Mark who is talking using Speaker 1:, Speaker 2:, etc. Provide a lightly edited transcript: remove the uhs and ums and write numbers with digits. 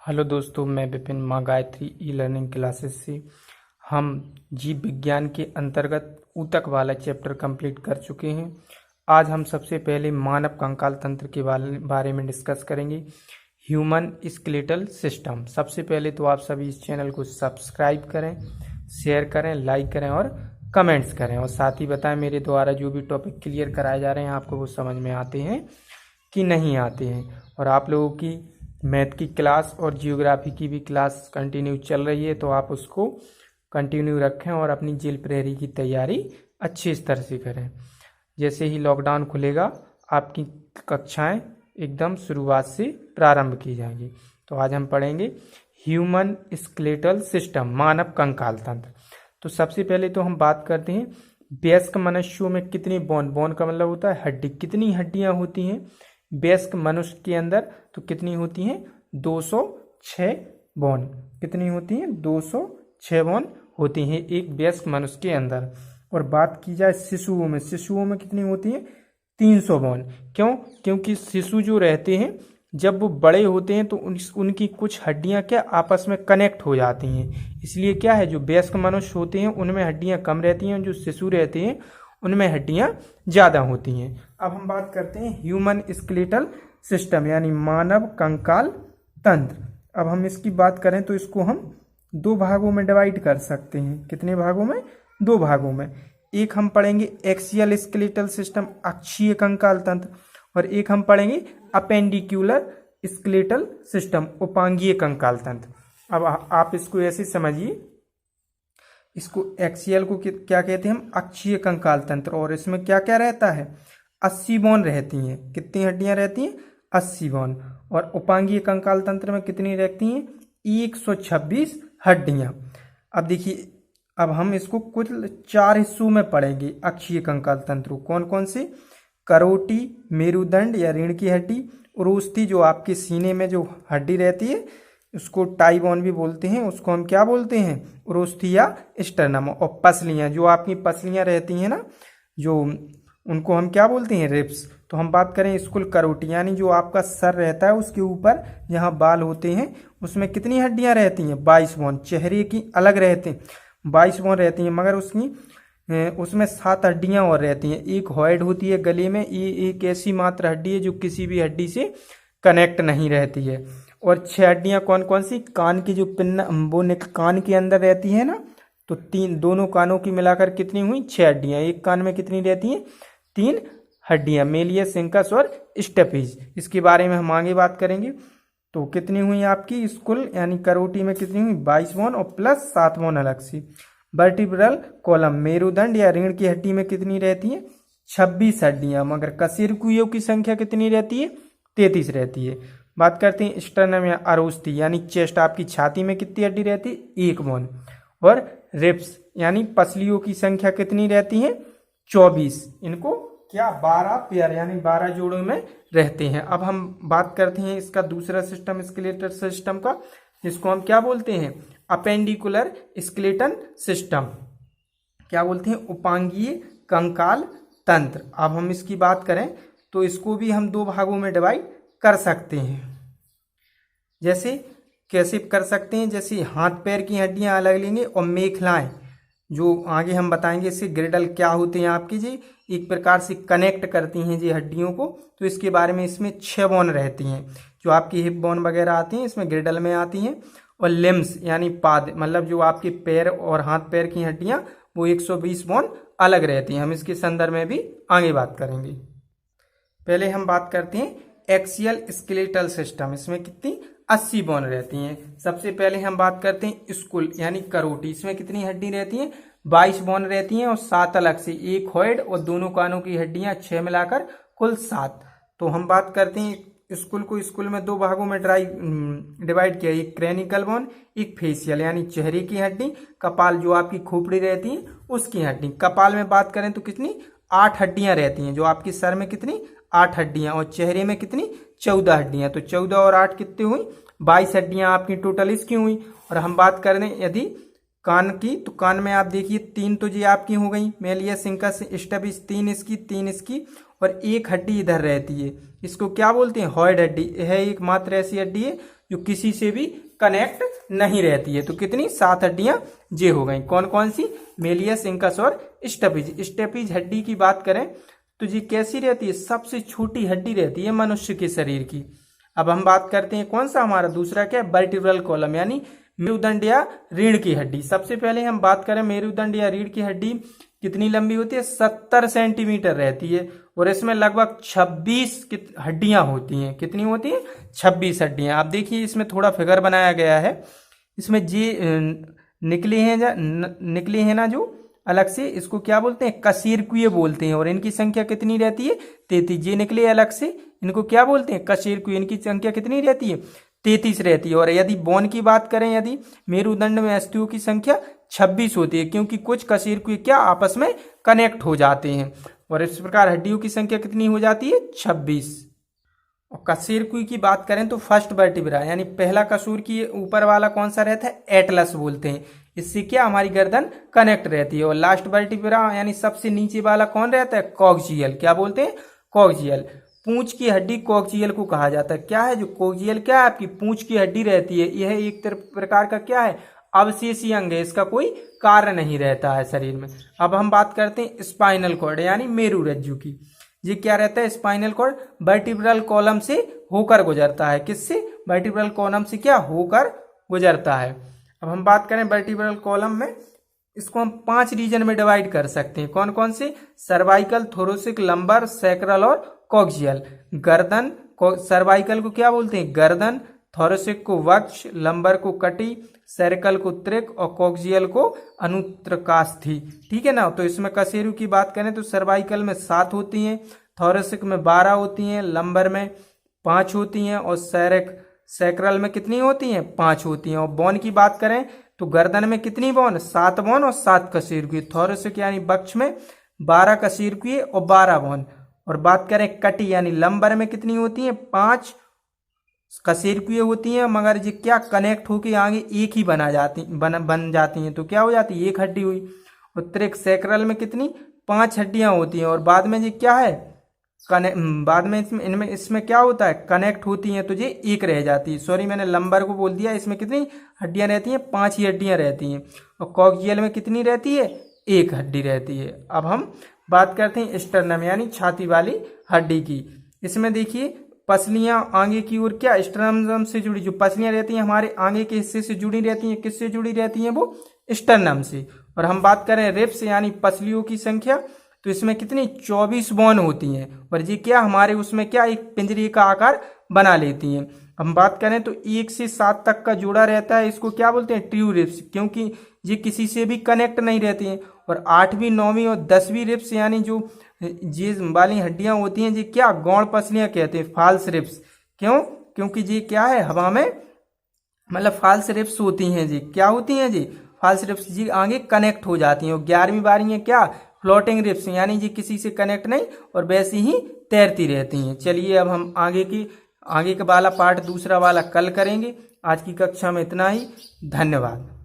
Speaker 1: Hello दोस्तों, मैं विपिन माँ गायत्री ई लर्निंग क्लासेस से। हम जीव विज्ञान के अंतर्गत ऊतक वाला चैप्टर कंप्लीट कर चुके हैं। आज हम सबसे पहले मानव कंकाल तंत्र के बारे में डिस्कस करेंगे, ह्यूमन स्केलेटल सिस्टम। सबसे पहले तो आप सभी इस चैनल को सब्सक्राइब करें, शेयर करें, लाइक करें और कमेंट्स करें, और साथ ही बताएं मेरे द्वारा जो भी टॉपिक क्लियर कराए जा रहे हैं आपको वो समझ में आते हैं कि नहीं आते हैं। और आप लोगों की मैथ की क्लास और जियोग्राफी की भी क्लास कंटिन्यू चल रही है, तो आप उसको कंटिन्यू रखें और अपनी जेल प्रहरी की तैयारी अच्छे स्तर से करें। जैसे ही लॉकडाउन खुलेगा आपकी कक्षाएं एकदम शुरुआत से प्रारंभ की जाएंगी। तो आज हम पढ़ेंगे ह्यूमन स्केलेटल सिस्टम, मानव कंकाल तंत्र। तो सबसे पहले तो हम बात करते हैं वयस्क मनुष्यों में कितनी बोन का मतलब होता है हड्डी, कितनी हड्डियां होती हैं वयस्क मनुष्य के अंदर। तो कितनी होती हैं 206 बोन। कितनी होती हैं 206 बोन होती हैं एक वयस्क मनुष्य के अंदर। और बात की जाए शिशुओं में, शिशुओं में कितनी होती हैं 300 बोन। क्यों? क्योंकि शिशु जो रहते हैं जब वो बड़े होते हैं तो उनकी कुछ हड्डियां क्या आपस में कनेक्ट हो जाती हैं। इसलिए क्या है, जो वयस्क मनुष्य होते हैं उनमें हड्डियां कम रहती हैं, जो शिशु रहते हैं उनमें हड्डियां ज़्यादा होती हैं। अब हम बात करते हैं ह्यूमन स्केलेटल सिस्टम यानी मानव कंकाल तंत्र। अब हम इसकी बात करें तो इसको हम दो भागों में डिवाइड कर सकते हैं। कितने भागों में? दो भागों में। एक हम पढ़ेंगे एक्सियल स्केलेटल सिस्टम, अक्षीय कंकाल तंत्र, और एक हम पढ़ेंगे अपेंडिकुलर स्केलेटल सिस्टम, उपांगीय कंकाल तंत्र। अब आप इसको ऐसे समझिए, इसको एक्सियल को क्या कहते हैं हम? अक्षीय कंकाल तंत्र। और इसमें क्या क्या रहता है? 80 बोन रहती हैं। कितनी हड्डियां रहती हैं? 80 बोन। और उपांगीय कंकाल तंत्र में कितनी रहती हैं? 126 हड्डियां। अब देखिए, अब हम इसको कुल 4 हिस्सों में पढ़ेंगे अक्षीय कंकाल तंत्र। कौन कौन से? करोटी, मेरुदंड या रीढ़ की हड्डी, उरोस्थी जो आपके सीने में जो हड्डी रहती है उसको टाई बोन भी बोलते हैं, उसको हम क्या बोलते हैं? उरोस्थी या स्टर्नम। और पसलियां, जो आपकी पसलियां रहती हैं ना, जो उनको हम क्या बोलते हैं? रिब्स। तो हम बात करें स्कुल करोटी यानी जो आपका सर रहता है उसके ऊपर जहाँ बाल होते हैं उसमें कितनी हड्डियां रहती हैं? 22 बोन। चेहरे की अलग रहते हैं 22 बोन रहती हैं, मगर उसमें 7 हड्डियां और रहती हैं। एक हॉइड होती है गले में, ये एक ऐसी मात्र हड्डी है जो किसी भी हड्डी से कनेक्ट नहीं रहती है। और 6 हड्डियां कौन कौन सी? कान की जो पिन वो कान के अंदर रहती है ना, तो दोनों कानों की मिलाकर कितनी हुई? 6 हड्डियां। एक कान में कितनी रहती हैं? 3 हड्डियां, मेलियस, सिंकस और स्टेपीज। इसके बारे में हम आगे बात करेंगे। तो कितनी हुई आपकी स्कुल यानी करोटी में कितनी हुई? 22 बोन और प्लस 7 बोन अलग सी। वर्टिब्रल कॉलम, मेरुदंड या रीढ़ की हड्डी में कितनी रहती है? 26 हड्डियां, मगर कशेरुकियों की संख्या कितनी रहती है? 33 रहती है। बात करते हैं स्टर्नम या अरोस्थी यानी चेस्ट, आपकी छाती में कितनी हड्डी रहती है? 1 बोन। और रिब्स यानी पसलियों की संख्या कितनी रहती है? 24। इनको क्या 12 पेयर यानी 12 जोड़ों में रहते हैं। अब हम बात करते हैं इसका दूसरा सिस्टम स्केलेटल सिस्टम का, जिसको हम क्या बोलते हैं? Appendicular skeletal system. क्या बोलते हैं? उपांगीय कंकाल तंत्र। अब हम इसकी बात करें तो इसको भी हम दो भागों में डिवाइड कर सकते हैं। जैसे कैसे कर सकते हैं? जैसे हाथ पैर की हड्डियां अलग लेंगे और मेखलाएं जो आगे हम बताएंगे, इससे ग्रिडल क्या होते हैं आपकी जी, एक प्रकार से कनेक्ट करती हैं जी हड्डियों को। तो इसके बारे में इसमें 6 बोन रहती हैं, जो आपकी हिप बोन वगैरह आती हैं इसमें ग्रिडल में आती हैं। और लिम्स यानी पाद, मतलब जो आपके पैर और हाथ पैर की हड्डियां वो 120 बोन अलग रहती हैं। हम इसके संदर्भ में भी आगे बात करेंगे। पहले हम बात करते हैं एक्सियल स्केलेटल सिस्टम। इसमें कितनी? 80 बोन रहती हैं। सबसे पहले हम बात करते हैं स्कुल यानी करोटी। इसमें कितनी हड्डी रहती हैं? 22 बोन रहती हैं और 7 अलग से, एक हॉइड और दोनों कानों की हड्डियां 6 मिलाकर कुल 7। तो हम बात करते हैं स्कुल को, स्कुल में दो भागों में डिवाइड किया, एक क्रेनिकल बोन, एक फेशियल यानी चेहरे की हड्डी, कपाल जो आपकी खोपड़ी रहती है उसकी हड्डी। कपाल में बात करें तो कितनी? 8 हड्डियां रहती हैं, जो आपके सर में कितनी? 8 हड्डियां। और चेहरे में कितनी? 14 हड्डियां। तो 14 और 8 कितनी हुई? 22 हड्डियां आपकी टोटल इसकी हुई। और हम बात करें यदि कान की, तो कान में आप देखिए 3 तो जी आपकी हो गई, मेलियस इंकस स्टेपिस 3 इसकी और एक हड्डी इधर रहती है, इसको क्या बोलते हैं, हॉइड हड्डी है, एकमात्र ऐसी हड्डी है जो किसी से भी कनेक्ट नहीं रहती है। तो कितनी 7 हड्डियां जे हो गई, कौन कौन सी, मेलियस इंकस और स्टेपिज। स्टेपिज हड्डी की बात करें तो जी कैसी रहती है, सबसे छोटी हड्डी रहती है मनुष्य के शरीर की। अब हम बात करते हैं कौन सा हमारा दूसरा क्या है, वर्टिब्रल कॉलम यानी मेरुदंड या रीढ़ की हड्डी। सबसे पहले हम बात करें मेरुदंड या रीढ़ की हड्डी कितनी लंबी होती है, 70 सेंटीमीटर रहती है और इसमें लगभग 26 हड्डियां होती हैं। कितनी होती है, 26 हड्डियां। आप देखिए इसमें थोड़ा फिगर बनाया गया है, इसमें जी निकले हैं ना जो अलग से, इसको क्या बोलते हैं, कशेरुकीय बोलते हैं और इनकी संख्या कितनी रहती है, 33। ये निकले अलग से, इनको क्या बोलते हैं, कशेरुकीय। इनकी संख्या कितनी रहती है, 33 रहती है। और यदि बोन की बात करें, यदि मेरुदंड में अस्थियों की संख्या 26 होती है, क्योंकि कुछ कशेरुकीय क्या आपस में कनेक्ट हो जाते हैं। और इस प्रकार हड्डियों की संख्या कितनी हो जाती है, 26। और कशेरुकी की बात करें तो फर्स्ट वर्टिब्रा यानी पहला कसूर की ऊपर वाला कौन सा रहता है, एटलस बोलते हैं, इससे क्या हमारी गर्दन कनेक्ट रहती है। और लास्ट वर्टिब्रा यानी सबसे नीचे वाला कौन रहता है, कॉक्सियल, क्या बोलते हैं, कॉक्सियल। पूंछ की हड्डी कॉक्सियल को कहा जाता है। क्या है जो कॉक्सियल, क्या है आपकी पूंछ की हड्डी रहती है, यह एक प्रकार का क्या है, अवशेषी अंग है, इसका कोई कार्य नहीं रहता है शरीर में। अब हम बात करते हैं स्पाइनल कॉर्ड यानी मेरुरज्जु की। ये क्या रहता है, स्पाइनल कॉर्ड वर्टिब्रल कॉलम से होकर गुजरता है, किससे, वर्टिब्रल कॉलम से क्या होकर गुजरता है। अब हम बात करें वर्टिब्रल कॉलम में, इसको हम 5 रीजन में डिवाइड कर सकते हैं, कौन कौन से, सर्वाइकल, थोरेसिक, लंबर, सैक्रल और कॉक्सियल। गर्दन, सर्वाइकल को क्या बोलते हैं, गर्दन, थोरेसिक को वक्ष, लंबर को कटी, सैक्रल को त्रिक और कॉक्सियल को अनुत्रकास्थी। ठीक है ना। तो इसमें कशेरु की बात करें तो सर्वाइकल में 7 होती हैं, थोरेसिक में 12 होती हैं, लंबर में 5 होती हैं और सैक्रल में कितनी होती हैं, 5 होती हैं। और बोन की बात करें तो गर्दन में कितनी बोन, 7 बोन और 7 कशेरुकी। थोरेसिक यानी वक्ष में 12 कशेरुकी और 12 बोन। और बात करें कटी यानी लंबर में कितनी होती हैं, 5 कशेरुकी होती हैं, मगर ये क्या कनेक्ट होके आगे एक ही बन जाती हैं, तो क्या हो जाती है, एक हड्डी हुई। और त्रिक सैक्रल में कितनी, 5 हड्डियां होती हैं और बाद में ये क्या है, बाद में इसमें क्या होता है, कनेक्ट होती हैं, तो ये एक रह जाती है। सॉरी मैंने लंबर को बोल दिया, इसमें कितनी हड्डियां रहती हैं, 5 ही हड्डियां रहती हैं। और कॉक्सियल में कितनी रहती है, 1 हड्डी रहती है। अब हम बात करते हैं स्टर्नम यानी छाती वाली हड्डी की। इसमें देखिए पसलियां आगे की ओर क्या स्टर्नम से जुड़ी, जो पसलियां रहती हैं हमारे आगे के हिस्से से जुड़ी रहती हैं, किससे जुड़ी रहती हैं, वो स्टर्नम से। और हम बात करें रिब्स यानी पसलियों की संख्या, तो इसमें कितनी 24 बोन होती हैं और ये क्या हमारे उसमें क्या एक पिंजरे का आकार बना लेती हैं। हम बात करें तो 1 से 7 तक का जोड़ा रहता है, इसको क्या बोलते हैं, ट्रू रिब्स, क्योंकि ये किसी से भी कनेक्ट नहीं रहती हैं। और 8वीं 9वीं और 10वीं रिब्स यानी जो ये वाली हड्डियां होती हैं, ये क्या गौण पसलियां कहते हैं, फॉल्स रिब्स। क्यों, क्योंकि ये क्या है, हवा में मतलब फॉल्स रिब्स होती हैं, जी क्या होती हैं, जी फॉल्स रिब्स, जी आगे कनेक्ट हो जाती हैं। और 11वीं 12वीं क्या फ्लोटिंग रिब्स यानी जी किसी से कनेक्ट नहीं और वैसी ही तैरती रहती हैं। चलिए अब हम आगे का वाला पार्ट दूसरा वाला कल करेंगे। आज की कक्षा में इतना ही, धन्यवाद।